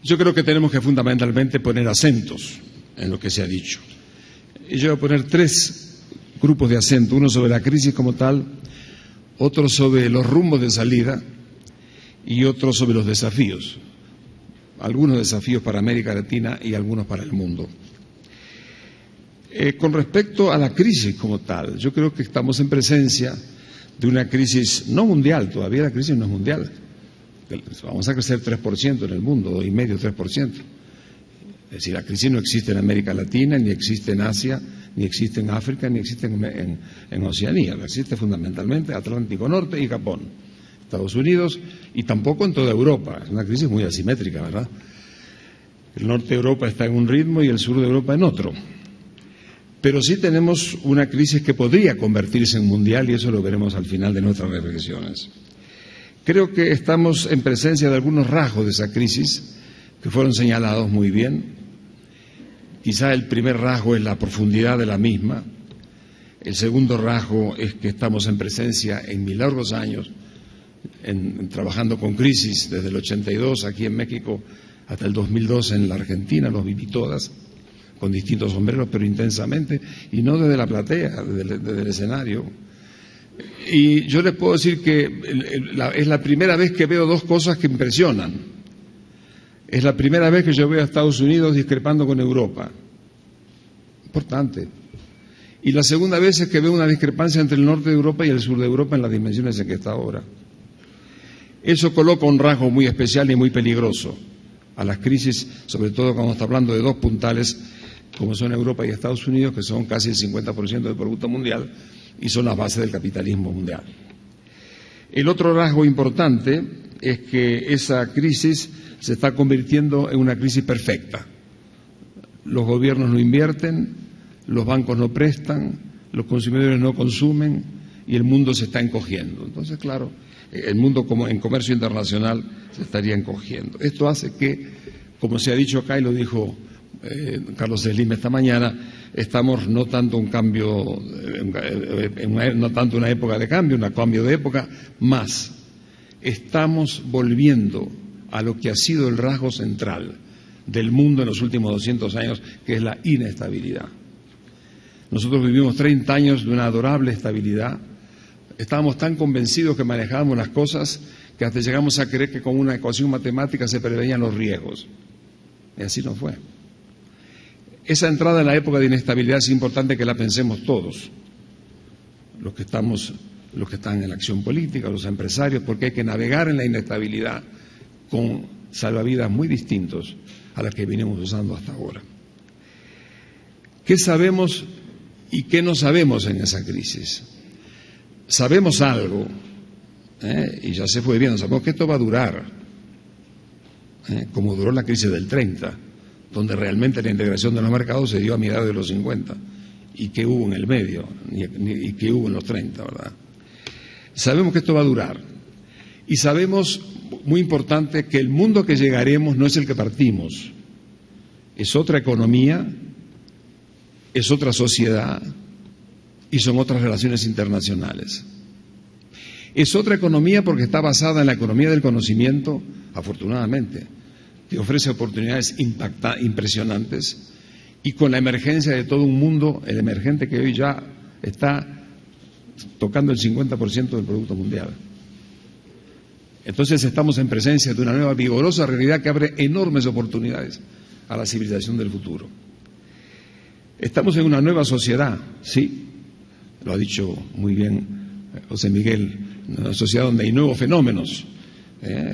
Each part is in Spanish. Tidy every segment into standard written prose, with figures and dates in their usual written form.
Yo creo que tenemos que fundamentalmente poner acentos en lo que se ha dicho. Y yo voy a poner 3 grupos de acento, uno sobre la crisis como tal, otro sobre los rumbos de salida y otro sobre los desafíos. Algunos desafíos para América Latina y algunos para el mundo. Con respecto a la crisis como tal, yo creo que estamos en presencia de una crisis no mundial, todavía la crisis no es mundial. Vamos a crecer 3% en el mundo, 2,5%, 3%. Es decir, la crisis no existe en América Latina, ni existe en Asia, ni existe en África, ni existe en Oceanía. Existe fundamentalmente Atlántico Norte y Japón, Estados Unidos y tampoco en toda Europa. Es una crisis muy asimétrica, ¿verdad? El norte de Europa está en un ritmo y el sur de Europa en otro. Pero sí tenemos una crisis que podría convertirse en mundial y eso lo veremos al final de nuestras reflexiones. Creo que estamos en presencia de algunos rasgos de esa crisis que fueron señalados muy bien. Quizá el primer rasgo es la profundidad de la misma. El segundo rasgo es que estamos en presencia en mis largos años, trabajando con crisis desde el 82 aquí en México hasta el 2002 en la Argentina, los viví todas, con distintos sombreros, pero intensamente, y no desde la platea, desde el escenario. Y yo les puedo decir que es la primera vez que veo 2 cosas que impresionan. Es la primera vez que yo veo a Estados Unidos discrepando con Europa. Importante. Y la segunda vez es que veo una discrepancia entre el norte de Europa y el sur de Europa en las dimensiones en que está ahora. Eso coloca un rasgo muy especial y muy peligroso a las crisis, sobre todo cuando está hablando de 2 puntales como son Europa y Estados Unidos, que son casi el 50% del Producto Mundial y son las bases del capitalismo mundial. El otro rasgo importante es que esa crisis se está convirtiendo en una crisis perfecta. Los gobiernos no invierten, los bancos no prestan, los consumidores no consumen y el mundo se está encogiendo. Entonces, claro, el mundo como en comercio internacional se estaría encogiendo. Esto hace que, como se ha dicho acá y lo dijo Carlos Slim esta mañana, estamos no tanto un cambio, no tanto una época de cambio, un cambio de época, más estamos volviendo a lo que ha sido el rasgo central del mundo en los últimos 200 años, que es la inestabilidad. Nosotros vivimos 30 años de una adorable estabilidad. Estábamos tan convencidos que manejábamos las cosas que hasta llegamos a creer que con una ecuación matemática se preveían los riesgos. Y así no fue. Esa entrada en la época de inestabilidad es importante que la pensemos todos, los que están en la acción política, los empresarios, porque hay que navegar en la inestabilidad con salvavidas muy distintos a las que venimos usando hasta ahora. ¿Qué sabemos y qué no sabemos en esa crisis? Sabemos algo, y ya se fue viendo, sabemos que esto va a durar, como duró la crisis del 30, donde realmente la integración de los mercados se dio a mediados de los 50, y que hubo en el medio, y que hubo en los 30, ¿verdad? Sabemos que esto va a durar, y sabemos, muy importante, que el mundo que llegaremos no es el que partimos, es otra economía, es otra sociedad, y son otras relaciones internacionales. Es otra economía porque está basada en la economía del conocimiento, afortunadamente, que ofrece oportunidades impresionantes, y con la emergencia de todo un mundo, el emergente que hoy ya está tocando el 50% del Producto Mundial. Entonces estamos en presencia de una nueva vigorosa realidad que abre enormes oportunidades a la civilización del futuro. Estamos en una nueva sociedad, sí, lo ha dicho muy bien José Miguel, una sociedad donde hay nuevos fenómenos,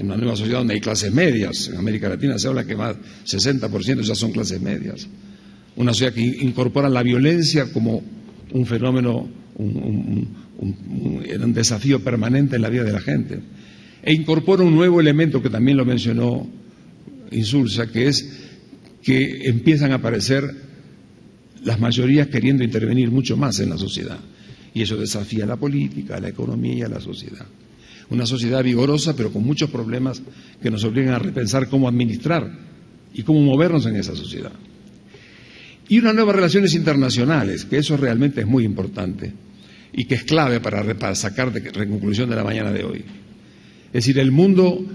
una nueva sociedad donde hay clases medias. En América Latina se habla que más 60% ya son clases medias. Una sociedad que incorpora la violencia como un fenómeno, un desafío permanente en la vida de la gente. E incorpora un nuevo elemento que también lo mencionó Insulza, que es que empiezan a aparecer las mayorías queriendo intervenir mucho más en la sociedad. Y eso desafía la política, la economía, la sociedad. Una sociedad vigorosa, pero con muchos problemas que nos obligan a repensar cómo administrar y cómo movernos en esa sociedad. Y unas nuevas relaciones internacionales, que eso realmente es muy importante y que es clave para sacar de conclusión de la mañana de hoy. Es decir, el mundo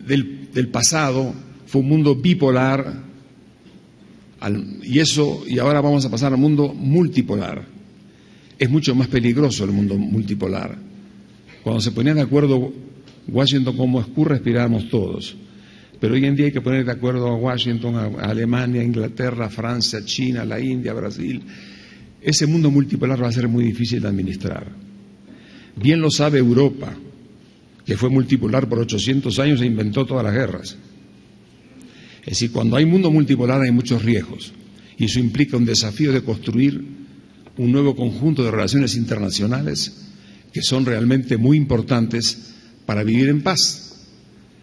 del pasado fue un mundo bipolar, y ahora vamos a pasar al mundo multipolar. Es mucho más peligroso el mundo multipolar. Cuando se ponían de acuerdo Washington con Moscú, respirábamos todos. Pero hoy en día hay que poner de acuerdo a Washington, a Alemania, a Inglaterra, a Francia, a China, a la India, a Brasil. Ese mundo multipolar va a ser muy difícil de administrar. Bien lo sabe Europa, que fue multipolar por 800 años e inventó todas las guerras. Es decir, cuando hay mundo multipolar hay muchos riesgos, y eso implica un desafío de construir un nuevo conjunto de relaciones internacionales que son realmente muy importantes para vivir en paz.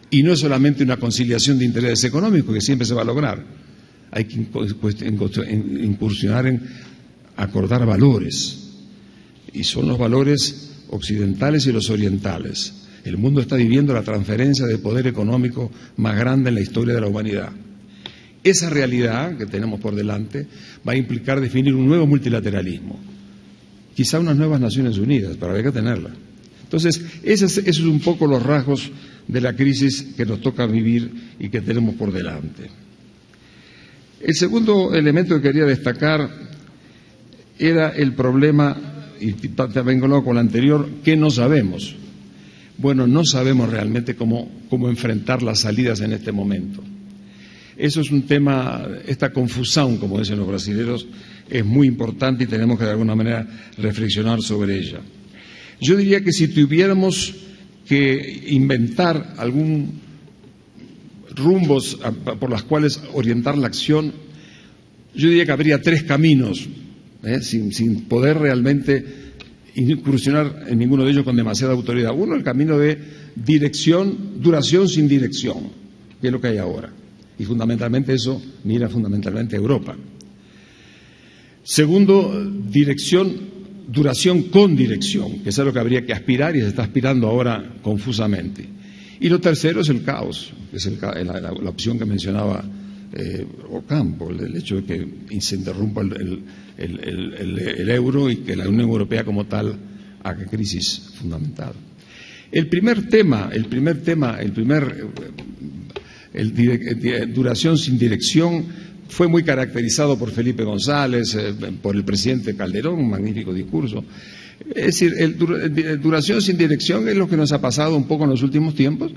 Y no es solamente una conciliación de intereses económicos, que siempre se va a lograr. Hay que incursionar en acordar valores, y son los valores occidentales y los orientales. El mundo está viviendo la transferencia de poder económico más grande en la historia de la humanidad. Esa realidad que tenemos por delante va a implicar definir un nuevo multilateralismo, quizá unas nuevas Naciones Unidas, pero habría que tenerla. Entonces, esos son un poco los rasgos de la crisis que nos toca vivir y que tenemos por delante. El segundo elemento que quería destacar era el problema, y también con lo anterior, que no sabemos. Bueno, no sabemos realmente cómo enfrentar las salidas en este momento. Eso es un tema, esta confusión, como dicen los brasileños, es muy importante y tenemos que de alguna manera reflexionar sobre ella. Yo diría que si tuviéramos que inventar algún rumbos por los cuales orientar la acción, yo diría que habría tres caminos, sin poder realmente incursionar en ninguno de ellos con demasiada autoridad. Uno, el camino de duración sin dirección, que es lo que hay ahora. Y fundamentalmente eso mira fundamentalmente a Europa. Segundo, duración con dirección, que es a lo que habría que aspirar y se está aspirando ahora confusamente. Y lo tercero es el caos, que es la opción que mencionaba Ocampo, el hecho de que se interrumpa el euro y que la Unión Europea como tal haga crisis fundamental. Duración sin dirección fue muy caracterizado por Felipe González, por el presidente Calderón, un magnífico discurso. Es decir, duración sin dirección es lo que nos ha pasado un poco en los últimos tiempos,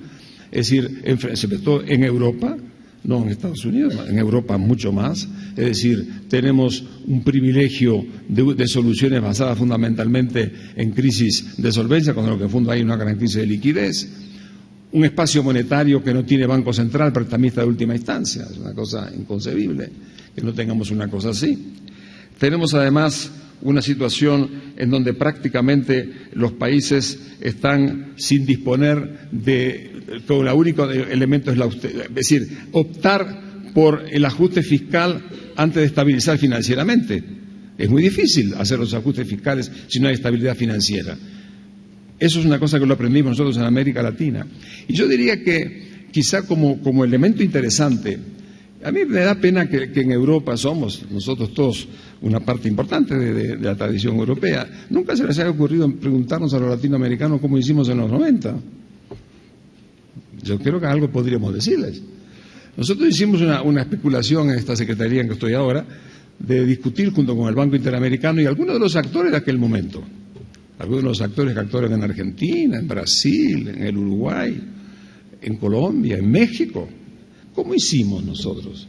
es decir, sobre todo en Europa, no en Estados Unidos, en Europa mucho más. Es decir, tenemos un privilegio de soluciones basadas fundamentalmente en crisis de solvencia, cuando lo que en fondo hay una gran crisis de liquidez. Un espacio monetario que no tiene Banco Central, prestamista de última instancia. Es una cosa inconcebible que no tengamos una cosa así. Tenemos además una situación en donde prácticamente los países están sin disponer con el único elemento es la austeridad, es decir, optar por el ajuste fiscal antes de estabilizar financieramente. Es muy difícil hacer los ajustes fiscales si no hay estabilidad financiera. Eso es una cosa que lo aprendimos nosotros en América Latina. Y yo diría que quizá como elemento interesante, a mí me da pena que en Europa somos nosotros todos una parte importante de la tradición europea. Nunca se les haya ocurrido preguntarnos a los latinoamericanos cómo hicimos en los 90. Yo creo que algo podríamos decirles. Nosotros hicimos una especulación en esta secretaría en que estoy ahora de discutir junto con el Banco Interamericano y algunos de los actores de aquel momento. Algunos de los actores que actuaron en Argentina, en Brasil, en el Uruguay, en Colombia, en México. ¿Cómo hicimos nosotros?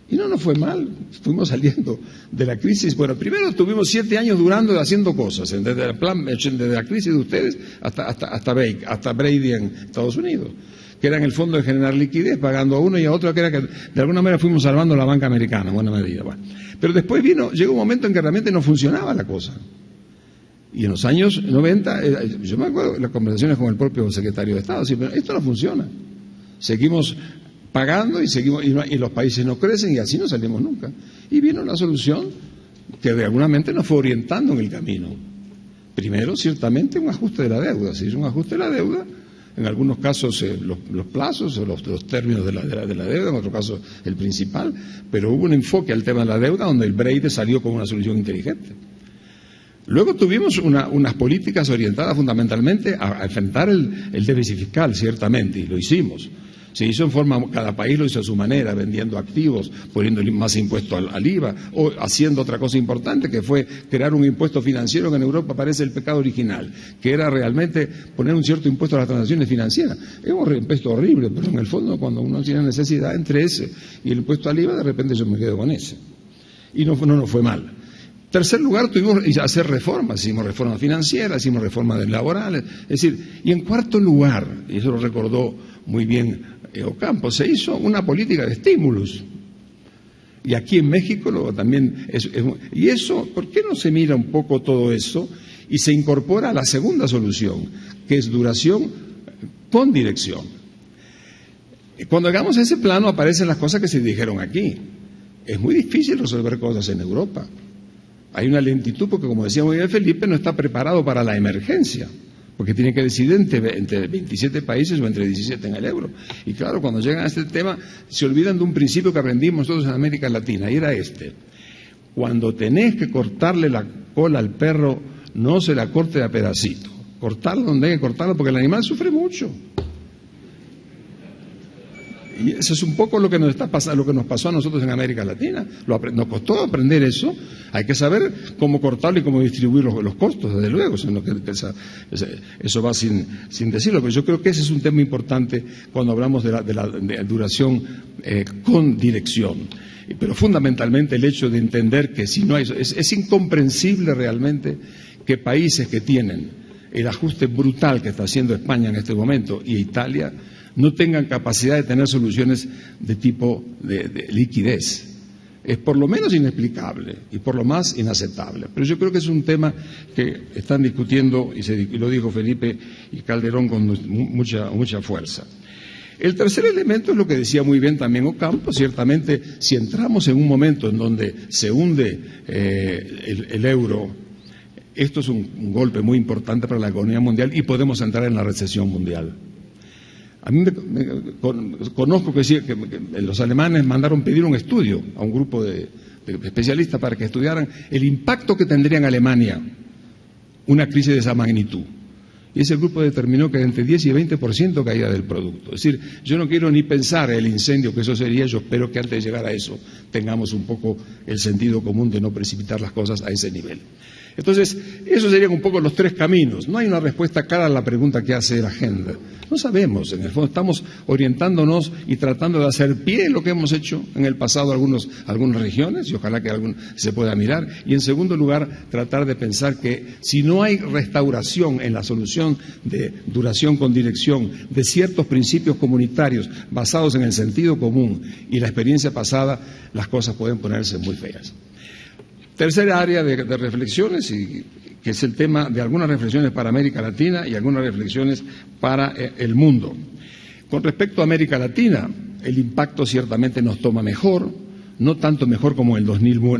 Y no nos fue mal, fuimos saliendo de la crisis. Bueno, primero tuvimos 7 años durando haciendo cosas, desde la crisis de ustedes hasta Brady en Estados Unidos, que era en el fondo de generar liquidez, pagando a uno y a otro, que era que de alguna manera fuimos salvando la banca americana, en buena medida. Bueno. Pero después llegó un momento en que realmente no funcionaba la cosa. Y en los años 90, yo me acuerdo de las conversaciones con el propio secretario de Estado, pero esto no funciona. Seguimos pagando y los países no crecen y así no salimos nunca. Y vino la solución que de alguna manera nos fue orientando en el camino. Primero, ciertamente, un ajuste de la deuda. Se hizo un ajuste de la deuda, en algunos casos los plazos o los términos de la deuda, en otros casos el principal, pero hubo un enfoque al tema de la deuda donde el Brady salió con una solución inteligente. Luego tuvimos unas políticas orientadas fundamentalmente a enfrentar el déficit fiscal, ciertamente, y lo hicimos. Se hizo en forma, cada país lo hizo a su manera, vendiendo activos, poniendo más impuesto al IVA, o haciendo otra cosa importante, que fue crear un impuesto financiero que en Europa parece el pecado original, que era realmente poner un cierto impuesto a las transacciones financieras. Es un impuesto horrible, pero en el fondo cuando uno tiene necesidad entre ese y el impuesto al IVA, de repente yo me quedo con ese. Y no nos fue mal. Tercer lugar, tuvimos que hacer reformas, hicimos reformas financieras, hicimos reformas laborales, es decir, y en cuarto lugar, y eso lo recordó muy bien Ocampo, se hizo una política de estímulos. Y aquí en México también y eso, ¿por qué no se mira un poco todo eso y se incorpora a la segunda solución, que es duración con dirección? Cuando llegamos a ese plano aparecen las cosas que se dijeron aquí. Es muy difícil resolver cosas en Europa. Hay una lentitud porque, como decía muy bien Felipe, no está preparado para la emergencia, porque tiene que decidir entre 27 países o entre 17 en el euro. Y claro, cuando llegan a este tema, se olvidan de un principio que aprendimos todos en América Latina, y era este: cuando tenés que cortarle la cola al perro, no se la corte a pedacito. Cortarlo donde hay que cortarlo, porque el animal sufre mucho. Y eso es un poco lo que nos está pasando, lo que nos pasó a nosotros en América Latina. Nos costó aprender eso. Hay que saber cómo cortarlo y cómo distribuir los costos, desde luego. Eso va sin decirlo, pero yo creo que ese es un tema importante cuando hablamos de la duración con dirección. Pero fundamentalmente el hecho de entender que si no hay, es incomprensible realmente que países que tienen el ajuste brutal que está haciendo España en este momento y Italia no tengan capacidad de tener soluciones de tipo de liquidez. Es por lo menos inexplicable y por lo más inaceptable. Pero yo creo que es un tema que están discutiendo, y lo dijo Felipe y Calderón con mucha fuerza. El tercer elemento es lo que decía muy bien también Ocampo. Ciertamente, si entramos en un momento en donde se hunde el euro, esto es un golpe muy importante para la economía mundial y podemos entrar en la recesión mundial. A mí conozco que los alemanes mandaron pedir un estudio a un grupo de especialistas para que estudiaran el impacto que tendría en Alemania una crisis de esa magnitud. Y ese grupo determinó que entre 10 y 20% caía del producto. Es decir, yo no quiero ni pensar el incendio que eso sería. Yo espero que antes de llegar a eso tengamos un poco el sentido común de no precipitar las cosas a ese nivel. Entonces, esos serían un poco los tres caminos. No hay una respuesta clara a la pregunta que hace la agenda. No sabemos, en el fondo estamos orientándonos y tratando de hacer pie en lo que hemos hecho en el pasado algunas regiones, y ojalá que se pueda mirar. Y en segundo lugar, tratar de pensar que si no hay restauración en la solución de duración con dirección de ciertos principios comunitarios basados en el sentido común y la experiencia pasada, las cosas pueden ponerse muy feas. Tercera área de reflexiones, que es el tema de algunas reflexiones para América Latina y algunas reflexiones para el mundo. Con respecto a América Latina, el impacto ciertamente nos toma mejor, no tanto mejor como en el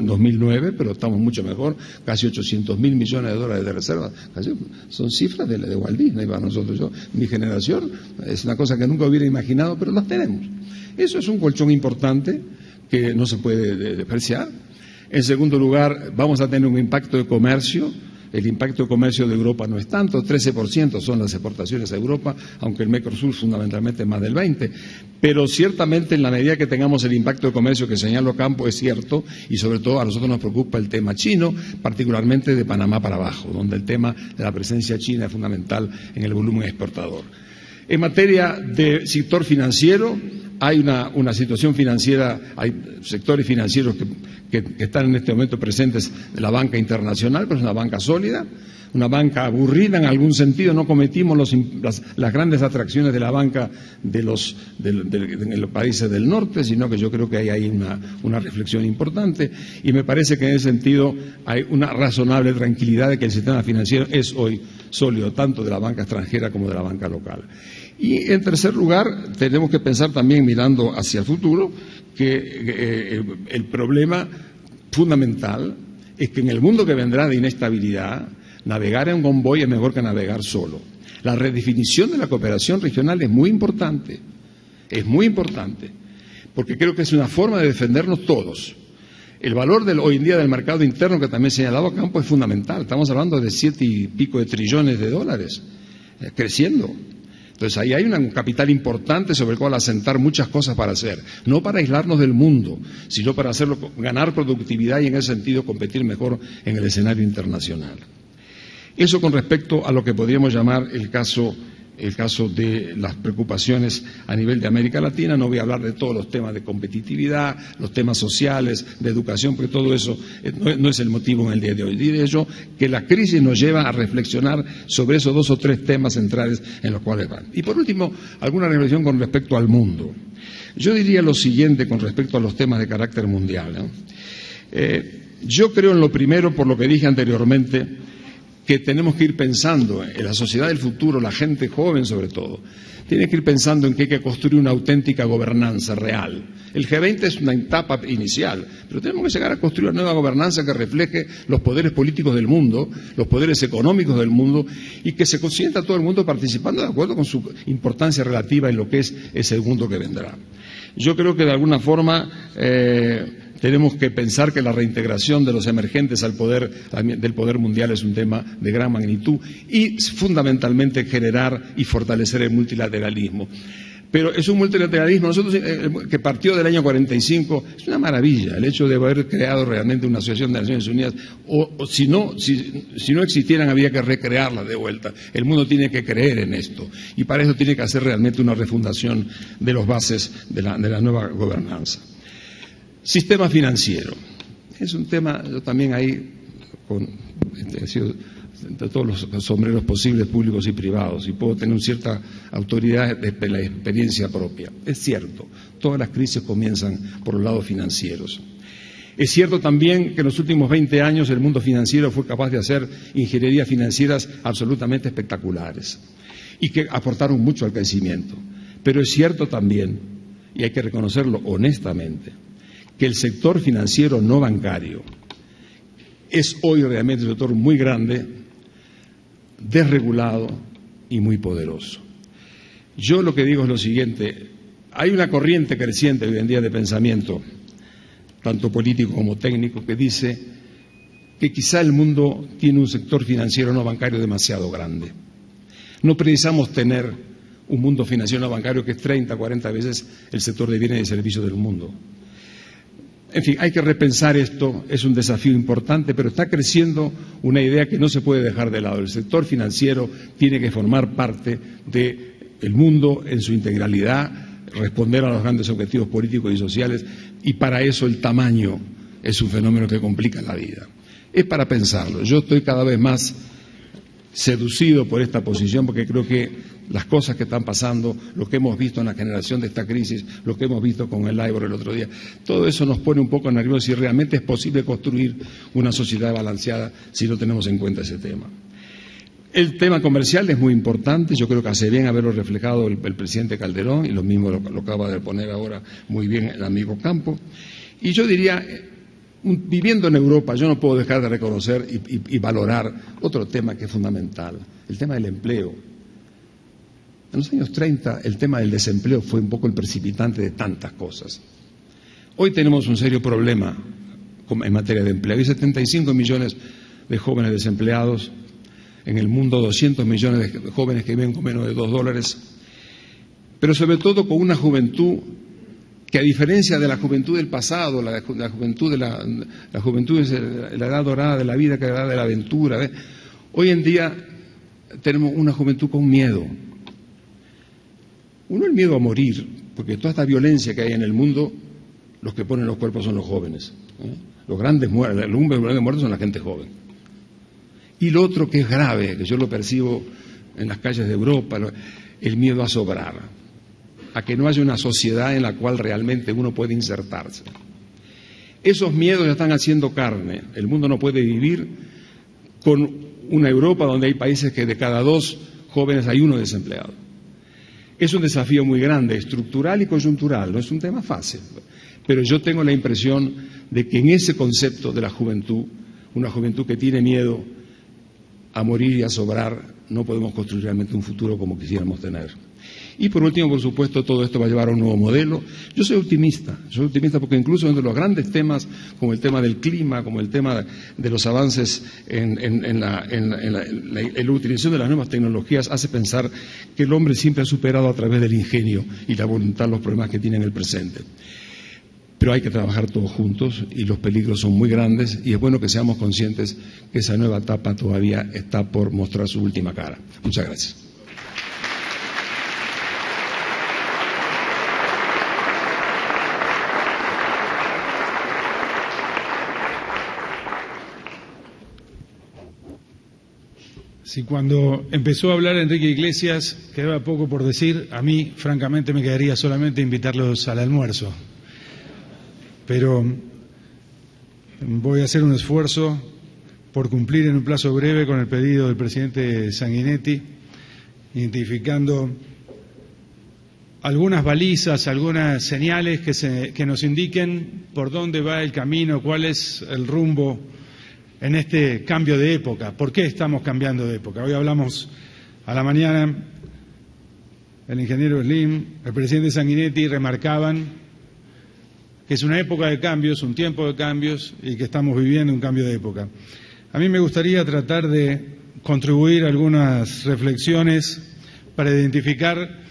2009, pero estamos mucho mejor, casi 800.000 millones de dólares de reservas. Son cifras de Walt Disney para nosotros. Mi generación, es una cosa que nunca hubiera imaginado, pero las tenemos. Eso es un colchón importante que no se puede despreciar. En segundo lugar, vamos a tener un impacto de comercio. El impacto de comercio de Europa no es tanto, 13% son las exportaciones a Europa, aunque el Mercosur fundamentalmente es más del 20%. Pero ciertamente en la medida que tengamos el impacto de comercio que señaló Ocampo es cierto, y sobre todo a nosotros nos preocupa el tema chino, particularmente de Panamá para abajo, donde el tema de la presencia china es fundamental en el volumen exportador. En materia de sector financiero, hay una situación financiera, hay sectores financieros que están en este momento presentes de la banca internacional, pero es una banca sólida, una banca aburrida en algún sentido. No cometimos las grandes atracciones de la banca en los países del norte, sino que yo creo que hay ahí una reflexión importante, y me parece que en ese sentido hay una razonable tranquilidad de que el sistema financiero es hoy sólido, tanto de la banca extranjera como de la banca local. Y en tercer lugar, tenemos que pensar también, mirando hacia el futuro, que el problema fundamental es que en el mundo que vendrá de inestabilidad, navegar en convoy es mejor que navegar solo. La redefinición de la cooperación regional es muy importante, porque creo que es una forma de defendernos todos. El valor hoy en día del mercado interno, que también señalaba Ocampo, es fundamental. Estamos hablando de 7 y pico de trillones de dólares, creciendo. Entonces ahí hay un capital importante sobre el cual asentar muchas cosas para hacer, no para aislarnos del mundo, sino para hacerlo, ganar productividad y en ese sentido competir mejor en el escenario internacional. Eso con respecto a lo que podríamos llamar el caso de las preocupaciones a nivel de América Latina. No voy a hablar de todos los temas de competitividad, los temas sociales, de educación, porque todo eso no es el motivo en el día de hoy. Diré yo que la crisis nos lleva a reflexionar sobre esos 2 o 3 temas centrales en los cuales van. Y por último, alguna reflexión con respecto al mundo. Yo diría lo siguiente con respecto a los temas de carácter mundial, ¿no? Yo creo en lo primero, por lo que dije anteriormente, que tenemos que ir pensando en la sociedad del futuro, la gente joven sobre todo, tiene que ir pensando en que hay que construir una auténtica gobernanza real. El G20 es una etapa inicial, pero tenemos que llegar a construir una nueva gobernanza que refleje los poderes políticos del mundo, los poderes económicos del mundo, y que se sienta todo el mundo participando de acuerdo con su importancia relativa en lo que es ese mundo que vendrá. Yo creo que de alguna forma tenemos que pensar que la reintegración de los emergentes al poder, del poder mundial, es un tema de gran magnitud y fundamentalmente generar y fortalecer el multilateralismo. Pero es un multilateralismo que partió del año 45, es una maravilla el hecho de haber creado realmente una asociación de Naciones Unidas, o si no existieran había que recrearla de vuelta. El mundo tiene que creer en esto y para eso tiene que hacer realmente una refundación de las bases de la nueva gobernanza. Sistema financiero. Es un tema, yo también ahí he sido de todos los sombreros posibles, públicos y privados, y puedo tener cierta autoridad de la experiencia propia. Es cierto, todas las crisis comienzan por los lados financieros. Es cierto también que en los últimos 20 años el mundo financiero fue capaz de hacer ingenierías financieras absolutamente espectaculares y que aportaron mucho al crecimiento. Pero es cierto también, y hay que reconocerlo honestamente, que el sector financiero no bancario es hoy realmente un sector muy grande, desregulado y muy poderoso. Yo lo que digo es lo siguiente: hay una corriente creciente hoy en día de pensamiento, tanto político como técnico, que dice que quizá el mundo tiene un sector financiero no bancario demasiado grande. No precisamos tener un mundo financiero no bancario que es 30, 40 veces el sector de bienes y servicios del mundo. En fin, hay que repensar esto, es un desafío importante, pero está creciendo una idea que no se puede dejar de lado. El sector financiero tiene que formar parte del mundo en su integralidad, responder a los grandes objetivos políticos y sociales, y para eso el tamaño es un fenómeno que complica la vida. Es para pensarlo. Yo estoy cada vez más seducido por esta posición porque creo que las cosas que están pasando, lo que hemos visto en la generación de esta crisis, lo que hemos visto con el LIBOR el otro día, todo eso nos pone un poco nerviosos si realmente es posible construir una sociedad balanceada si no tenemos en cuenta ese tema. El tema comercial es muy importante, yo creo que hace bien haberlo reflejado el presidente Calderón y lo mismo lo acaba de poner ahora muy bien el amigo Campo. Y yo diría, viviendo en Europa, yo no puedo dejar de reconocer y valorar otro tema que es fundamental, el tema del empleo. En los años 30 el tema del desempleo fue un poco el precipitante de tantas cosas. Hoy tenemos un serio problema en materia de empleo. Hay 75 millones de jóvenes desempleados, en el mundo 200 millones de jóvenes que viven con menos de $2, pero sobre todo con una juventud que, a diferencia de la juventud del pasado, la juventud es la edad dorada de la vida, que es la edad de la aventura, hoy en día tenemos una juventud con miedo. Uno, el miedo a morir, porque toda esta violencia que hay en el mundo, los que ponen los cuerpos son los jóvenes. Los grandes muertos son la gente joven. Y lo otro que es grave, que yo lo percibo en las calles de Europa, el miedo a sobrar, a que no haya una sociedad en la cual realmente uno puede insertarse. Esos miedos ya están haciendo carne. El mundo no puede vivir con una Europa donde hay países que de cada 2 jóvenes hay 1 desempleado. Es un desafío muy grande, estructural y coyuntural, no es un tema fácil, pero yo tengo la impresión de que en ese concepto de la juventud, una juventud que tiene miedo a morir y a sobrar, no podemos construir realmente un futuro como quisiéramos tener. Y por último, por supuesto, todo esto va a llevar a un nuevo modelo. Yo soy optimista porque incluso dentro de los grandes temas, como el tema del clima, como el tema de los avances en la utilización de las nuevas tecnologías, hace pensar que el hombre siempre ha superado a través del ingenio y la voluntad los problemas que tiene en el presente. Pero hay que trabajar todos juntos y los peligros son muy grandes y es bueno que seamos conscientes que esa nueva etapa todavía está por mostrar su última cara. Muchas gracias. Si cuando empezó a hablar Enrique Iglesias quedaba poco por decir, a mí francamente me quedaría solamente invitarlos al almuerzo. Pero voy a hacer un esfuerzo por cumplir en un plazo breve con el pedido del presidente Sanguinetti, identificando algunas balizas, algunas señales que nos indiquen por dónde va el camino, cuál es el rumbo en este cambio de época. ¿Por qué estamos cambiando de época? Hoy hablamos a la mañana, el ingeniero Slim, el presidente Sanguinetti remarcaban que es una época de cambios, un tiempo de cambios y que estamos viviendo un cambio de época. A mí me gustaría tratar de contribuir a algunas reflexiones para identificar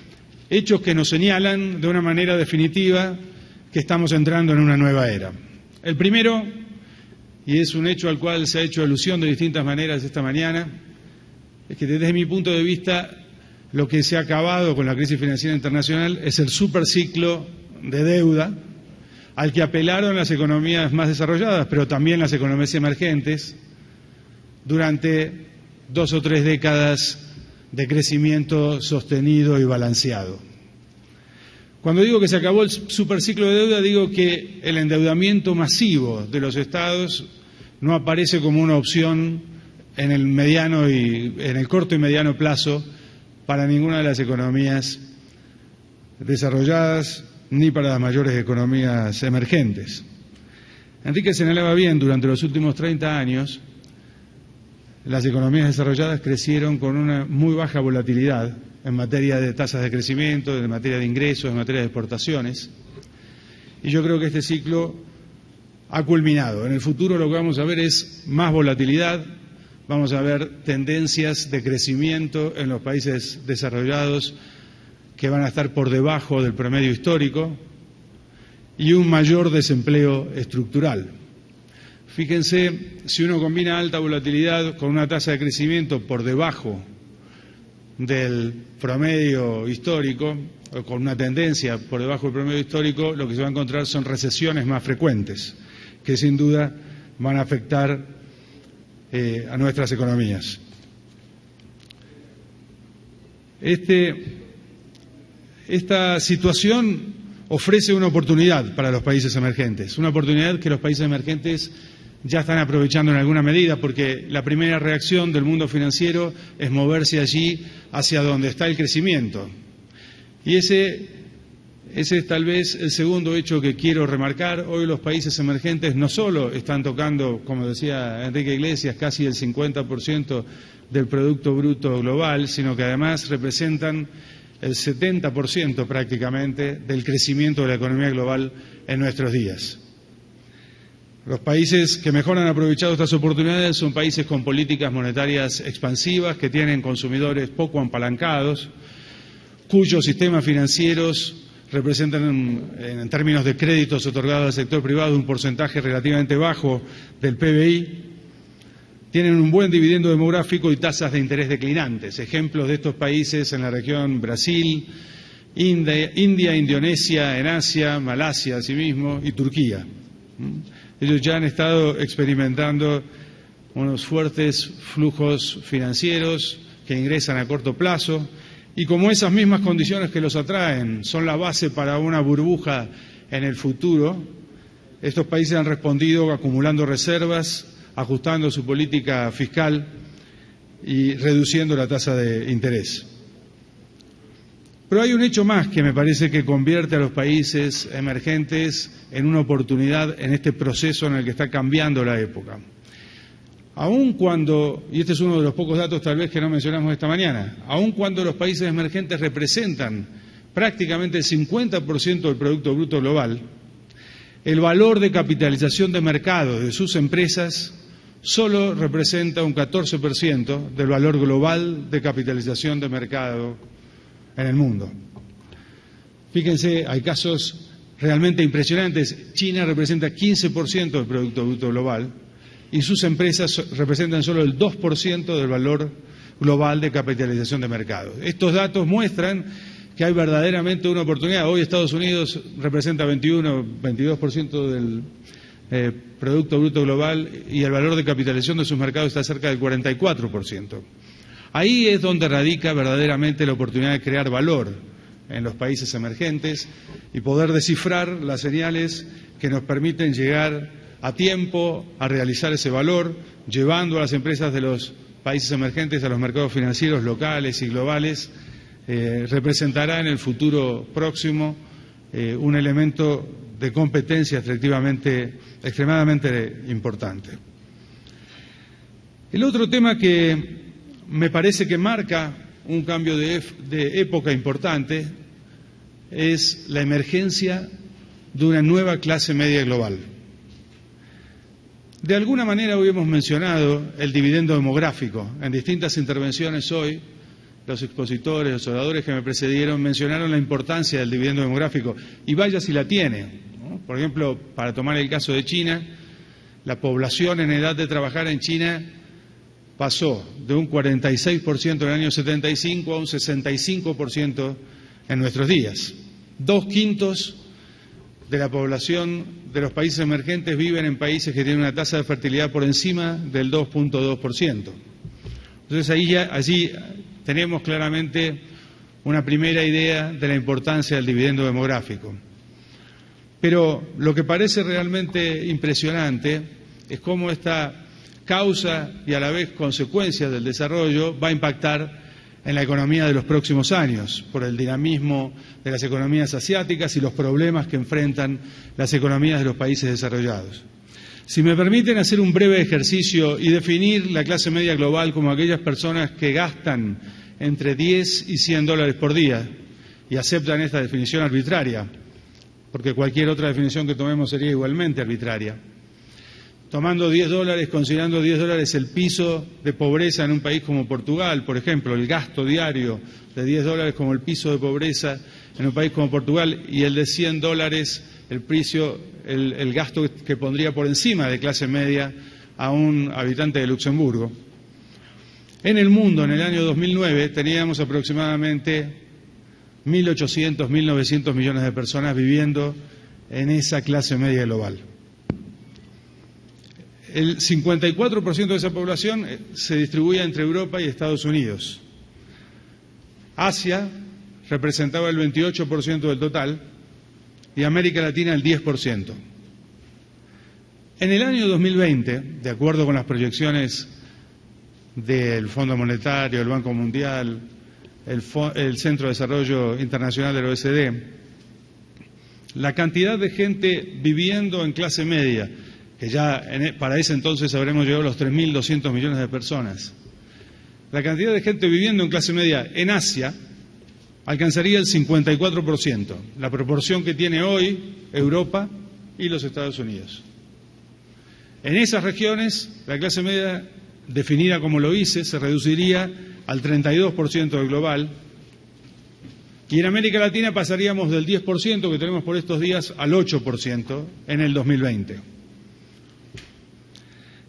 hechos que nos señalan de una manera definitiva que estamos entrando en una nueva era. El primero, y es un hecho al cual se ha hecho alusión de distintas maneras esta mañana, es que desde mi punto de vista lo que se ha acabado con la crisis financiera internacional es el superciclo de deuda al que apelaron las economías más desarrolladas, pero también las economías emergentes, durante 2 o 3 décadas de crecimiento sostenido y balanceado. Cuando digo que se acabó el superciclo de deuda, digo que el endeudamiento masivo de los estados no aparece como una opción en el corto y mediano plazo para ninguna de las economías desarrolladas ni para las mayores economías emergentes. Enrique señalaba bien, durante los últimos 30 años, las economías desarrolladas crecieron con una muy baja volatilidad en materia de tasas de crecimiento, en materia de ingresos, en materia de exportaciones. Y yo creo que este ciclo ha culminado. En el futuro lo que vamos a ver es más volatilidad, vamos a ver tendencias de crecimiento en los países desarrollados que van a estar por debajo del promedio histórico y un mayor desempleo estructural. Fíjense, si uno combina alta volatilidad con una tasa de crecimiento por debajo del promedio histórico, o con una tendencia por debajo del promedio histórico, lo que se va a encontrar son recesiones más frecuentes, que sin duda van a afectar a nuestras economías. Esta situación ofrece una oportunidad para los países emergentes, una oportunidad que los países emergentes ya están aprovechando en alguna medida, porque la primera reacción del mundo financiero es moverse allí hacia donde está el crecimiento. Y ese es tal vez el segundo hecho que quiero remarcar. Hoy los países emergentes no solo están tocando, como decía Enrique Iglesias, casi el 50% del Producto Bruto Global, sino que además representan el 70% prácticamente del crecimiento de la economía global en nuestros días. Los países que mejor han aprovechado estas oportunidades son países con políticas monetarias expansivas, que tienen consumidores poco apalancados, cuyos sistemas financieros representan en términos de créditos otorgados al sector privado un porcentaje relativamente bajo del PBI, tienen un buen dividendo demográfico y tasas de interés declinantes. Ejemplos de estos países en la región: Brasil, India, Indonesia, en Asia, Malasia asimismo y Turquía. Ellos ya han estado experimentando unos fuertes flujos financieros que ingresan a corto plazo, y como esas mismas condiciones que los atraen son la base para una burbuja en el futuro, estos países han respondido acumulando reservas, ajustando su política fiscal y reduciendo la tasa de interés. Pero hay un hecho más que me parece que convierte a los países emergentes en una oportunidad en este proceso en el que está cambiando la época. Aun cuando, y este es uno de los pocos datos tal vez que no mencionamos esta mañana, aun cuando los países emergentes representan prácticamente el 50% del Producto Bruto Global, el valor de capitalización de mercado de sus empresas solo representa un 14% del valor global de capitalización de mercado en el mundo. Fíjense, hay casos realmente impresionantes. China representa 15% del Producto Bruto Global y sus empresas representan solo el 2% del valor global de capitalización de mercado. Estos datos muestran que hay verdaderamente una oportunidad. Hoy Estados Unidos representa 22% del Producto Bruto Global y el valor de capitalización de sus mercados está cerca del 44%. Ahí es donde radica verdaderamente la oportunidad de crear valor en los países emergentes y poder descifrar las señales que nos permiten llegar a tiempo a realizar ese valor, llevando a las empresas de los países emergentes a los mercados financieros locales y globales. Representará en el futuro próximo un elemento de competencia extremadamente importante. El otro tema que me parece que marca un cambio de época importante es la emergencia de una nueva clase media global. De alguna manera hoy hemos mencionado el dividendo demográfico. En distintas intervenciones hoy, los expositores, los oradores que me precedieron mencionaron la importancia del dividendo demográfico, y vaya si la tiene, ¿no? Por ejemplo, para tomar el caso de China, la población en edad de trabajar en China pasó de un 46% en el año 75 a un 65% en nuestros días. 2/5 de la población de los países emergentes viven en países que tienen una tasa de fertilidad por encima del 2.2%. Entonces allí tenemos claramente una primera idea de la importancia del dividendo demográfico. Pero lo que parece realmente impresionante es cómo esta causa y a la vez consecuencia del desarrollo va a impactar en la economía de los próximos años, por el dinamismo de las economías asiáticas y los problemas que enfrentan las economías de los países desarrollados. Si me permiten hacer un breve ejercicio y definir la clase media global como aquellas personas que gastan entre 10 y $100 por día y aceptan esta definición arbitraria, porque cualquier otra definición que tomemos sería igualmente arbitraria. Tomando $10, considerando $10 el piso de pobreza en un país como Portugal, por ejemplo, el gasto diario de $10 como el piso de pobreza en un país como Portugal y el de $100 el gasto que pondría por encima de clase media a un habitante de Luxemburgo. En el mundo, en el año 2009, teníamos aproximadamente 1.800, 1.900 millones de personas viviendo en esa clase media global. El 54% de esa población se distribuía entre Europa y Estados Unidos. Asia representaba el 28% del total y América Latina el 10%. En el año 2020, de acuerdo con las proyecciones del Fondo Monetario, el Banco Mundial, el Centro de Desarrollo Internacional del OECD, la cantidad de gente viviendo en clase media, que ya para ese entonces habremos llegado a los 3.200 millones de personas, la cantidad de gente viviendo en clase media en Asia alcanzaría el 54%, la proporción que tiene hoy Europa y los Estados Unidos. En esas regiones, la clase media, definida como lo hice, se reduciría al 32% del global, y en América Latina pasaríamos del 10% que tenemos por estos días al 8% en el 2020.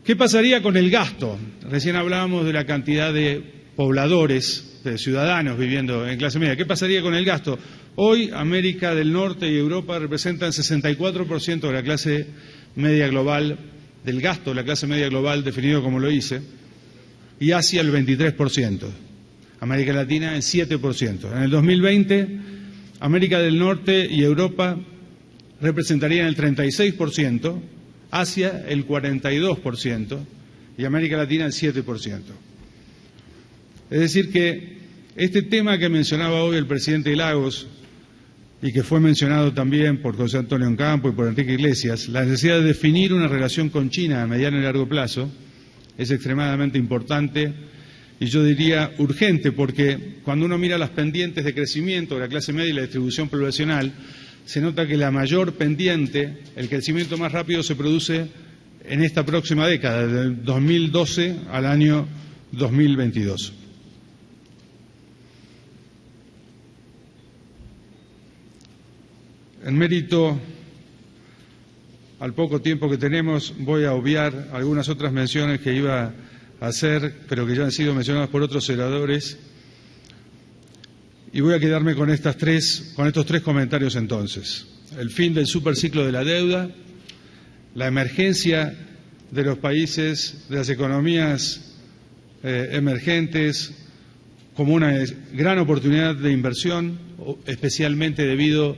¿Qué pasaría con el gasto? Recién hablábamos de la cantidad de pobladores, de ciudadanos viviendo en clase media. ¿Qué pasaría con el gasto? Hoy América del Norte y Europa representan 64% de la clase media global, del gasto de la clase media global definido como lo hice, y Asia el 23%, América Latina el 7%. En el 2020, América del Norte y Europa representarían el 36%, Asia el 42% y América Latina el 7%. Es decir que este tema que mencionaba hoy el presidente Lagos y que fue mencionado también por José Antonio Ocampo y por Enrique Iglesias, la necesidad de definir una relación con China a mediano y largo plazo, es extremadamente importante y yo diría urgente, porque cuando uno mira las pendientes de crecimiento de la clase media y la distribución poblacional, se nota que la mayor pendiente, el crecimiento más rápido se produce en esta próxima década, del 2012 al año 2022. En mérito al poco tiempo que tenemos, voy a obviar algunas otras menciones que iba a hacer, pero que ya han sido mencionadas por otros oradores, y voy a quedarme con estos tres comentarios entonces. El fin del superciclo de la deuda, la emergencia de los países, de las economías emergentes, como una gran oportunidad de inversión, especialmente debido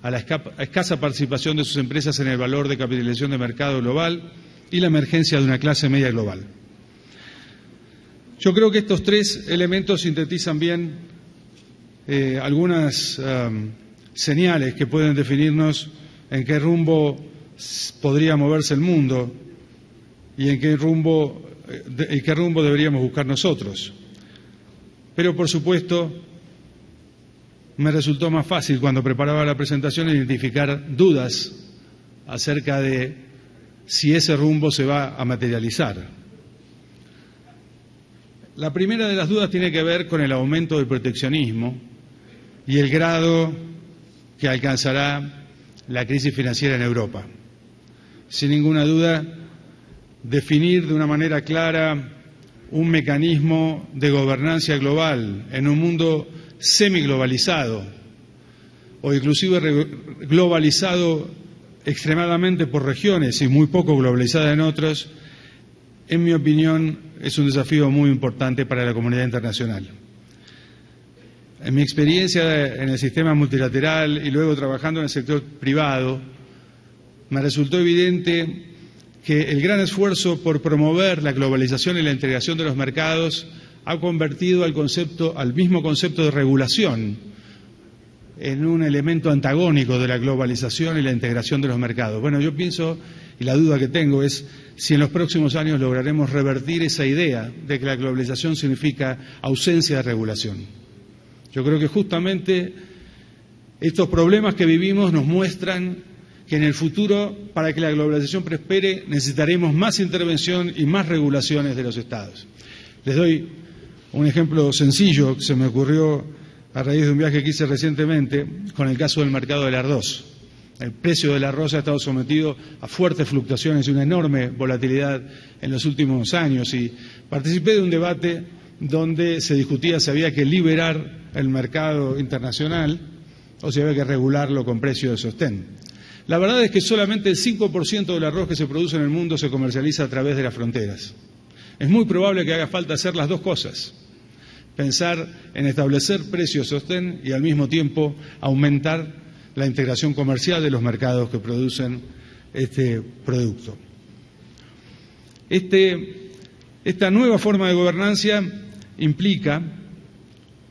a la escasa participación de sus empresas en el valor de capitalización de mercado global, y la emergencia de una clase media global. Yo creo que estos tres elementos sintetizan bien algunas señales que pueden definirnos en qué rumbo podría moverse el mundo y en qué rumbo deberíamos buscar nosotros. Pero, por supuesto, me resultó más fácil cuando preparaba la presentación identificar dudas acerca de si ese rumbo se va a materializar. La primera de las dudas tiene que ver con el aumento del proteccionismo y el grado que alcanzará la crisis financiera en Europa. Sin ninguna duda, definir de una manera clara un mecanismo de gobernanza global en un mundo semiglobalizado o inclusive globalizado extremadamente por regiones y muy poco globalizada en otros, en mi opinión, es un desafío muy importante para la comunidad internacional. En mi experiencia en el sistema multilateral y luego trabajando en el sector privado, me resultó evidente que el gran esfuerzo por promover la globalización y la integración de los mercados ha convertido al mismo concepto de regulación en un elemento antagónico de la globalización y la integración de los mercados. Bueno, yo pienso, y la duda que tengo es si en los próximos años lograremos revertir esa idea de que la globalización significa ausencia de regulación. Yo creo que justamente estos problemas que vivimos nos muestran que en el futuro, para que la globalización prospere, necesitaremos más intervención y más regulaciones de los Estados. Les doy un ejemplo sencillo que se me ocurrió a raíz de un viaje que hice recientemente con el caso del mercado del arroz. El precio del arroz ha estado sometido a fuertes fluctuaciones y una enorme volatilidad en los últimos años y participé de un debate donde se discutía si había que liberar el mercado internacional o si había que regularlo con precio de sostén. La verdad es que solamente el 5% del arroz que se produce en el mundo se comercializa a través de las fronteras. Es muy probable que haga falta hacer las dos cosas: pensar en establecer precios de sostén y al mismo tiempo aumentar la integración comercial de los mercados que producen este producto. Esta nueva forma de gobernanza implica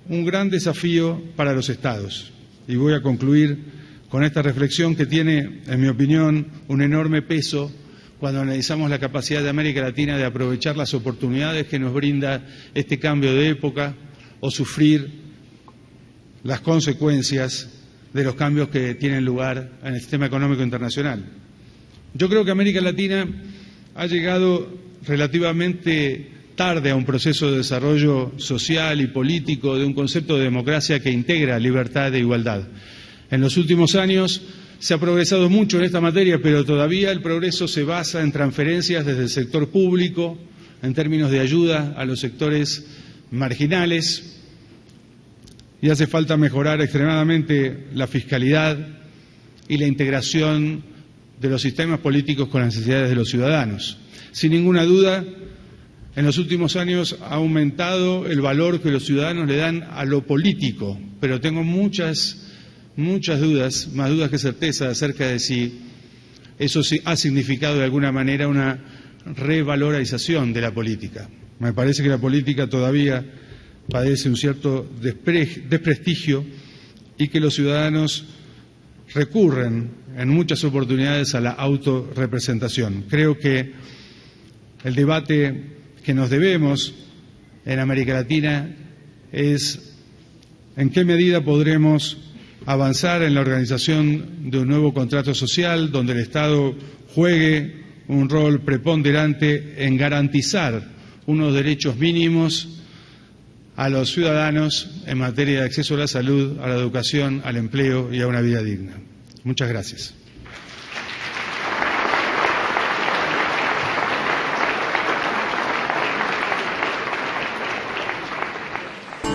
un gran desafío para los Estados. Y voy a concluir con esta reflexión que tiene, en mi opinión, un enorme peso cuando analizamos la capacidad de América Latina de aprovechar las oportunidades que nos brinda este cambio de época o sufrir las consecuencias de los cambios que tienen lugar en el sistema económico internacional. Yo creo que América Latina ha llegado relativamente tarde a un proceso de desarrollo social y político de un concepto de democracia que integra libertad e igualdad. En los últimos años se ha progresado mucho en esta materia, pero todavía el progreso se basa en transferencias desde el sector público, en términos de ayuda a los sectores marginales, y hace falta mejorar extremadamente la fiscalidad y la integración de los sistemas políticos con las necesidades de los ciudadanos. Sin ninguna duda, en los últimos años ha aumentado el valor que los ciudadanos le dan a lo político, pero tengo muchas dudas, más dudas que certeza, acerca de si eso ha significado de alguna manera una revalorización de la política. Me parece que la política todavía padece un cierto desprestigio y que los ciudadanos recurren en muchas oportunidades a la autorrepresentación. Creo que el debate que nos debemos en América Latina es en qué medida podremos avanzar en la organización de un nuevo contrato social donde el Estado juegue un rol preponderante en garantizar unos derechos mínimos a los ciudadanos en materia de acceso a la salud, a la educación, al empleo y a una vida digna. Muchas gracias.